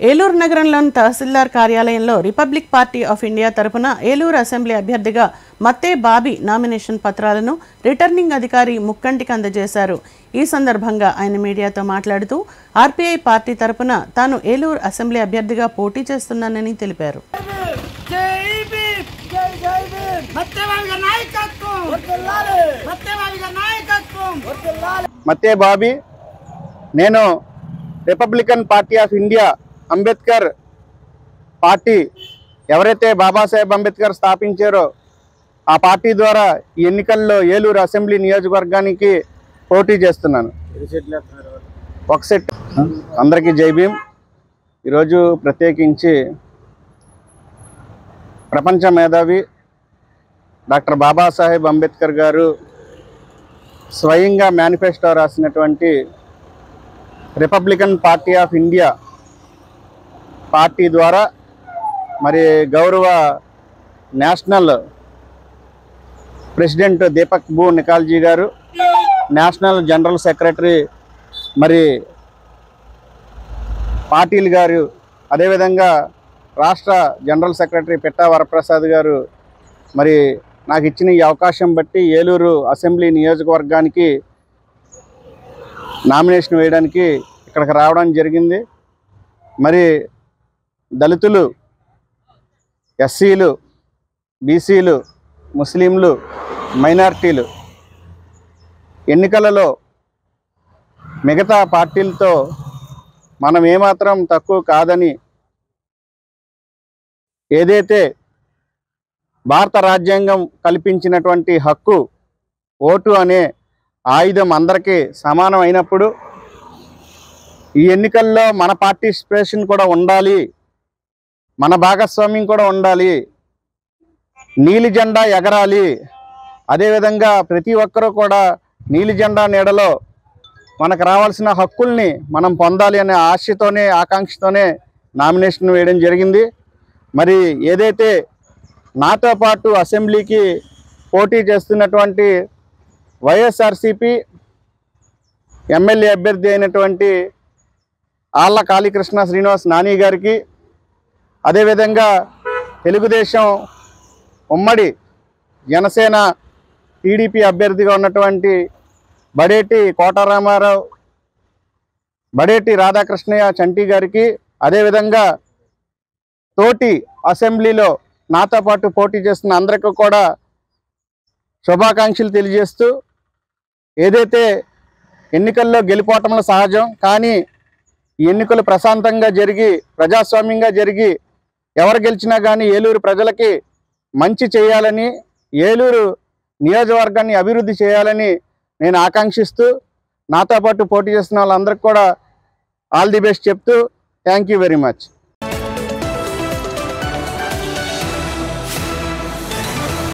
ఏలూరు నగరంలోని తహసీల్దార్ కార్యాలయంలో republic party of India తరపున ఏలూరు అసెంబ్లీ అభ్యర్థిగా మత్తే బాబీ నామినేషన్ పత్రాలను రిటర్నింగ్ అధికారి ముక్కంటికి అందజేశారు. ఈ సందర్భంగా ఆయన మీడియాతో మాట్లాడుతూ ఆర్పీఐ పార్టీ తరపున తాను ఏలూరు అసెంబ్లీ అభ్యర్థిగా పోటీ చేస్తున్నానని తెలిపారు. మత్తే బాబీ, నేను Republican party of India Ambedkar party ఎవరైతే బాబాసాహెబ్ అంబేద్కర్ స్థాపించారో ఆ పార్టీ ద్వారా ఈ ఎన్నికల్లో ఏలూరు అసెంబ్లీ నియోజకవర్గానికి పోటీ చేస్తున్నాను. ఒక సెట్. అందరికీ జై భీమ్. ఈరోజు ప్రత్యేకించి ప్రపంచ మేధావి డాక్టర్ బాబాసాహెబ్ అంబేద్కర్ గారు స్వయంగా మేనిఫెస్టో రాసినటువంటి Republican party of India party ద్వారా మరి గౌరవ నేషనల్ ప్రెసిడెంట్ దీపక్ బూ నికాల్జీ గారు, నేషనల్ జనరల్ సెక్రటరీ మరి పాటిల్ గారు, అదేవిధంగా రాష్ట్ర జనరల్ సెక్రటరీ పిట్టా వరప్రసాద్ గారు మరి నాకు ఇచ్చిన ఈ అవకాశం బట్టి ఏలూరు అసెంబ్లీ నియోజకవర్గానికి నామినేషన్ వేయడానికి ఇక్కడికి రావడం జరిగింది. మరి దళితులు, ఎస్సీలు, బీసీలు, ముస్లింలు, మైనారిటీలు ఎన్నికలలో మిగతా పార్టీలతో మనం ఏమాత్రం తక్కువ కాదని, ఏదైతే భారత రాజ్యాంగం కల్పించినటువంటి హక్కు ఓటు అనే ఆయుధం అందరికీ సమానం అయినప్పుడు ఈ ఎన్నికల్లో మన పార్టిసిపేషన్ కూడా ఉండాలి, మన భాగస్వామ్యం కూడా ఉండాలి, నీలి జెండా ఎగరాలి. అదేవిధంగా ప్రతి ఒక్కరూ కూడా నీలి జెండా నీడలో మనకు రావాల్సిన హక్కుల్ని మనం పొందాలి అనే ఆశతోనే, ఆకాంక్షతోనే నామినేషన్ వేయడం జరిగింది. మరి ఏదైతే నాతో పాటు అసెంబ్లీకి పోటీ చేస్తున్నటువంటి వైఎస్ఆర్సీపీ ఎమ్మెల్యే అభ్యర్థి అయినటువంటి ఆళ్ళ కాళీకృష్ణ శ్రీనివాస్ నాని గారికి, అదేవిధంగా తెలుగుదేశం ఉమ్మడి జనసేన టీడీపీ అభ్యర్థిగా ఉన్నటువంటి బడేటి కోటరామారావు, బడేటి రాధాకృష్ణయ్య చంటి గారికి, అదేవిధంగా తోటి అసెంబ్లీలో నాతో పాటు పోటీ చేస్తున్న అందరికీ కూడా శుభాకాంక్షలు తెలియజేస్తూ, ఏదైతే ఎన్నికల్లో గెలుపోవటంలో సహజం, కానీ ఈ ఎన్నికలు ప్రశాంతంగా జరిగి ప్రజాస్వామ్యంగా జరిగి ఎవరు గెలిచినా కానీ ఏలూరు ప్రజలకి మంచి చేయాలని, ఏలూరు నియోజకవర్గాన్ని అభివృద్ధి చేయాలని నేను ఆకాంక్షిస్తూ నాతో పాటు పోటీ చేస్తున్న వాళ్ళందరికీ కూడా ఆల్ ది బెస్ట్ చెప్తూ థ్యాంక్ యూ వెరీ మచ్.